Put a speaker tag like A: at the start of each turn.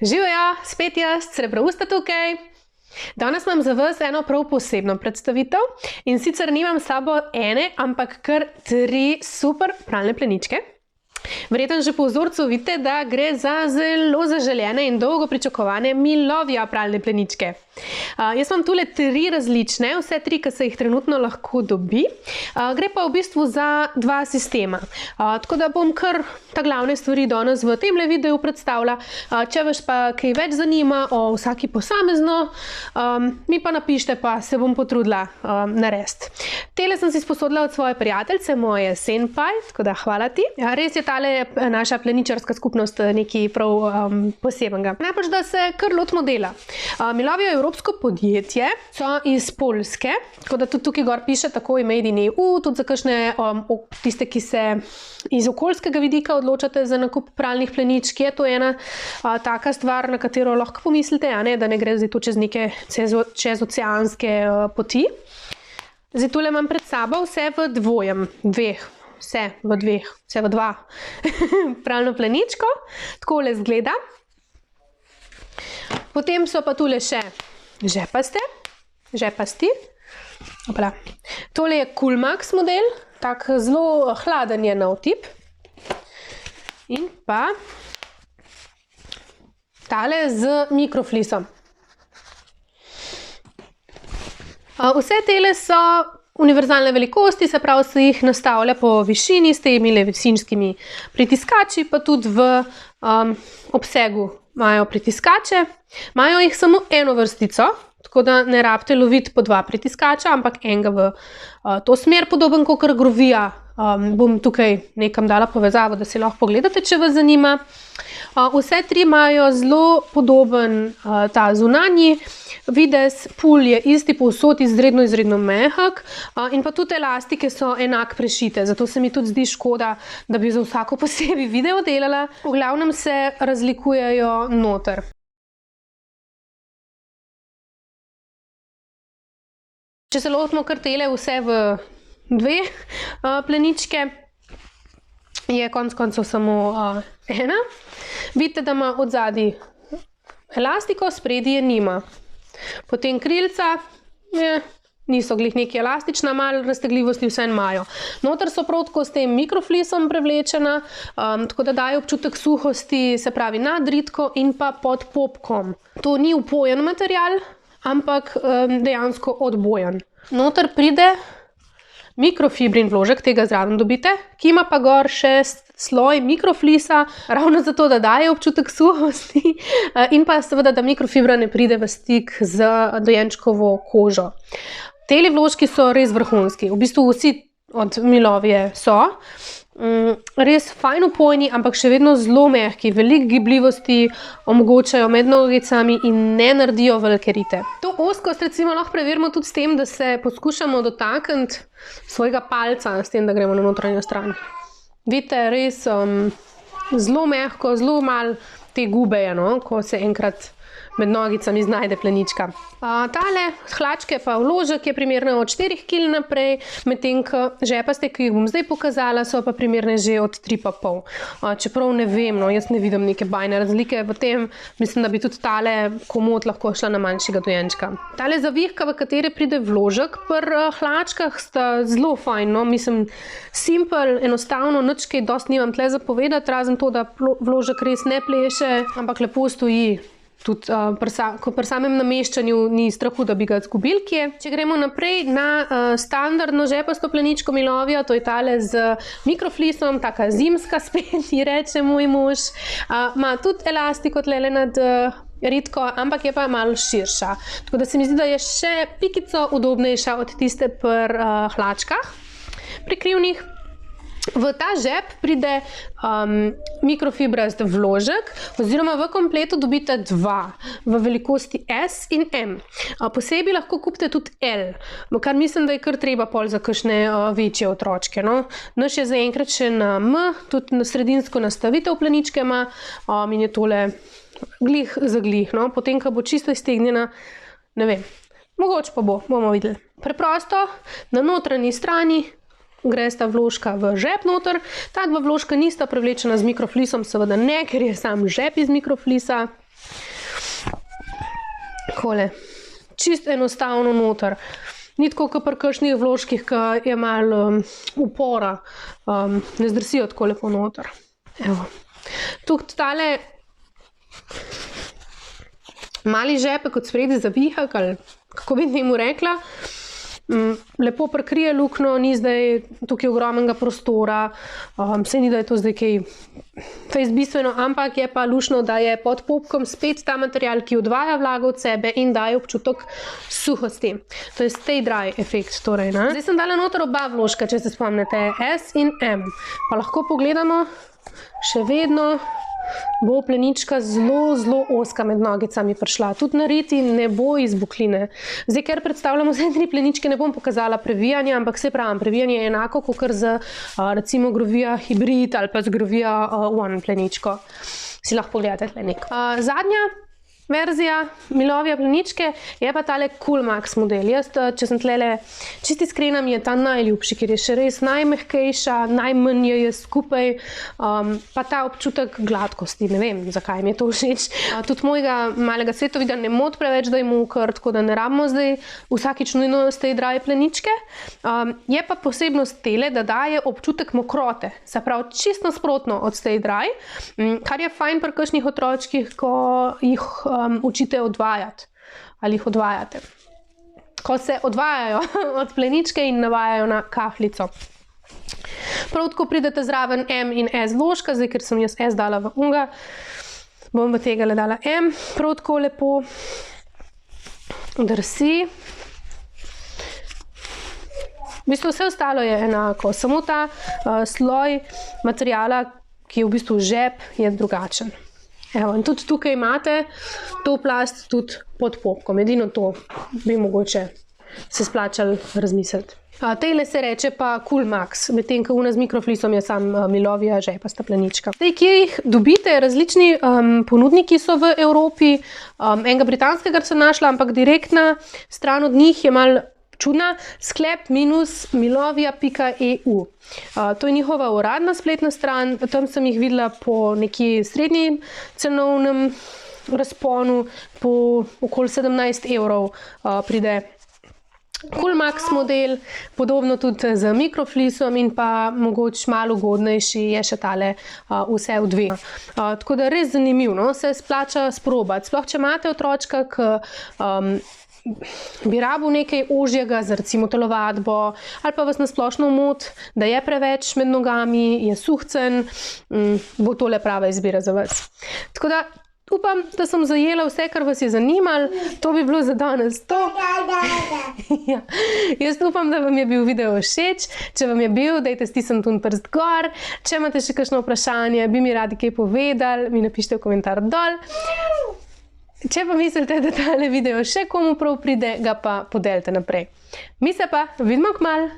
A: Živijo, spet jaz, Srebrousta tukaj. Danes imam za vas eno prav posebno predstavitev in sicer nimam s sabo ene, ampak kar 3 super pralne pleničke. Verjetno že po vzorcu vidite, da gre za zelo zaželene in dolgo pričakovane Milovia pralne pleničke. Jaz imam tule 3 različne, vse 3, ki se jih trenutno lahko dobi. Gre pa v bistvu za 2 sistema. Tako da bom kar ta glavne stvari danes v temle videu predstavila. Če vas pa kaj več zanima o vsaki posamezno, mi pa napišite, pa se bom potrudila narediti. Tele sem si sposodila od svoje prijateljice, moje senpai, tako da hvala ti. Res je tale naša pleničarska skupnost nekaj prav posebenega. Najprej, da se kar lotimo dela. Milovia je evropsko podjetje, so iz Poljske, tako da tudi tukaj gor piše takoj Made in EU, tudi za kakšne tiste, ki se iz okoljskega vidika odločate za nakup pralnih pleničk, je to ena taka stvar, na katero lahko pomislite, da ne gre zdaj to čez neke čezoceanske poti. Zdaj tule imam pred sabo vse v dveh. Vse v 2 pralno pleničko, takole izgleda. Potem so pa tule še žepasti. Opala. Tole je Coolmax model, tak zelo hladen je nov tip. In pa tale z mikroflisom. Vse tele so univerzalne velikosti, se pravi, se jih nastavlja po višini, s temi višinskimi pritiskači, pa tudi v obsegu imajo pritiskače. Imajo jih samo eno vrstico, tako da ne rabite loviti po 2 pritiskača, ampak enega v to smer, podoben kot Grovija. Bom tukaj nekam dala povezavo, da si lahko pogledate, če vas zanima. Vse 3 imajo zelo podoben ta zunanji videz, pul je isti povsod, izredno mehak in pa tudi elastike so enako prešite, zato se mi tudi zdi škoda, da bi za vsako posebej video delala. V glavnem se razlikujejo noter. Če se lotimo kar tele vse v 2 pleničke, je konec koncev samo ena. Vidite, da ima od zadaj elastiko, spredi je nima. Potem krilca niso glih neki elastična, malo raztegljivosti vseeno imajo. Noter so prav tako s tem mikroflisom prevlečena, tako da dajo občutek suhosti, se pravi nad ritko in pa pod popkom. To ni upojen material, ampak dejansko odbojen. Noter pride mikrofibrin vložek, tega zraven dobite, ki ima pa gor še sloj mikroflisa, ravno zato, da daje občutek suhosti in pa seveda, da mikrofibra ne pride v stik z dojenčkovo kožo. Teli vložki so res vrhunski, v bistvu vsi od Milovie so. Res fajn upojni, ampak še vedno zelo mehki, veliko gibljivosti omogočajo med nogicami in ne naredijo velike rite. To ozkost recimo lahko preverimo tudi s tem, da se poskušamo dotakniti svojega palca, s tem, da gremo na notranjo stran. Vidite, res zelo mehko, zelo malo te gube je, ko se enkrat med nogicami znajde plenička. Tale hlačke pa vložek je primerna od 4 kg naprej, medtem ko žepaste, ki jih bom zdaj pokazala, so pa primerne že od 3,5. Čeprav ne vem, jaz ne vidim neke bajne razlike v tem, mislim, da bi tudi tale komod lahko šla na manjšega dojenčka. Tale zavihka, v kateri pride vložek pri hlačkah, sta zelo fajn, mislim, simpel, enostavno, nič kaj dosti nimam tle zapovedati, razen to, da vložek res ne pleše, ampak lepo stoji. Tudi pri samem nameščanju ni strahu, da bi ga izgubili kje. Če gremo naprej na standardno žepasto pleničko Milovia, to je tale z mikroflisom, taka zimska spet, ji reče moj mož. Ima tudi elastiko tlele nad ritko, ampak je pa malo širša. Tako da se mi zdi, da je še pikico udobnejša od tiste pri hlačkah prikrivnih. V ta žep pride mikrofibrast vložek, oziroma v kompletu dobite 2, v velikosti S in M. Posebej lahko kupite tudi L, kar mislim, da je kar treba pol za kakšne večje otročke. Naš je zaenkrat še na M, tudi na sredinsko nastavitev pleničke ima in je tole glih za glih. Potem, ko bo čisto iztegnjena, ne vem, mogoče pa bomo videli. Preprosto, na notranji strani gresta vložka v žep noter. Ta 2 vložka nista prevlečena z mikroflisom, seveda ne, ker je sam žep iz mikroflisa. Takole. Čist enostavno noter. Ni tako kot pri kakšnih vložkih, ki je malo upora. Ne zdrsijo tako lepo noter. Evo. Tukaj tale mali žepek od spredi zavihak, ali kako bi temu rekla, lepo prekrije luknjo, ni zdaj tukaj ogromnega prostora, se ni, da je to zdaj kaj fejst bistveno, ampak je pa luštno, da je pod popkom spet ta material, ki odvaja vlago od sebe in daje občutek suhosti. To je stay dry efekt. Torej, ne? Zdaj sem dala noter oba vložka, če se spomnite, S in M. Pa lahko pogledamo, še vedno bo plenička zelo, zelo ozka med nogicami prišla. Tudi nariti ne bo iz bukline. Zdaj, ker predstavljamo vse 3 pleničke, ne bom pokazala previjanja, ampak se pravim, previjanje je enako, kot z recimo grovija hibrid ali pa z grovija one pleničko. Si lahko pogledate tle nek. Zadnja verzija Milovija pleničke je pa tale Coolmax model. Jaz, če sem tlele čisti iskrena, mi je ta najljubši, ker je še res najmehkejša, najmanj je skupaj, pa ta občutek gladkosti, ne vem, zakaj mi je to všeč. Tudi mojega malega svetovida ne moti preveč, da je mokr, tako da ne rabimo zdaj vsakič nujno stay dry pleničke. Je pa posebnost tele, da daje občutek mokrote, se pravi čisto nasprotno od stay dry, kar je fajn pri kakšnih otročkih, ko jih učite odvajati ali jih odvajate. Ko se odvajajo od pleničke in navajajo na kahlico. Prav tako pridete zraven M in S vložka, zdaj ker sem jaz S dala v unga, bom v tega le dala M. Prav tako lepo drsi. V bistvu vse ostalo je enako, samo ta sloj materijala, ki je v bistvu žep, je drugačen. Evo, in tudi tukaj imate to plast tudi pod popkom. Edino to bi mogoče se splačali razmisliti. Tejle se reče pa Coolmax, medtem ko una z mikroflisom je sam Milovija žepasta plenička. Zdaj, kje jih dobite? Različni ponudniki so v Evropi. Enega britanskega sem našla, ampak direktna stran od njih je malo čudna, sklep-milovija.eu. To je njihova uradna spletna stran, tam sem jih videla po neki srednji cenovnem razponu, po okoli 17 evrov pride Coolmax model, podobno tudi z mikroflisom in pa mogoče malo ugodnejši je še tale vse v 2. Tako da res zanimivo, no? Se splača sprobati. Sploh, če imate otročka, bi rabil nekaj ožjega za recimo telovadbo ali pa vas na splošno moti, da je preveč med nogami, je suhcen, bo tole prava izbira za vas. Tako da upam, da sem zajela vse, kar vas je zanimalo. To bi bilo za danes to. Ja. Jaz upam, da vam je bil video všeč. Če vam je bil, dajte stisniti un prst gor. Če imate še kakšno vprašanje, bi mi radi kaj povedali, mi napišite v komentar dol. Če pa mislite, da tale video še komu prav pride, ga pa podelite naprej. Mi se pa vidimo kmalu!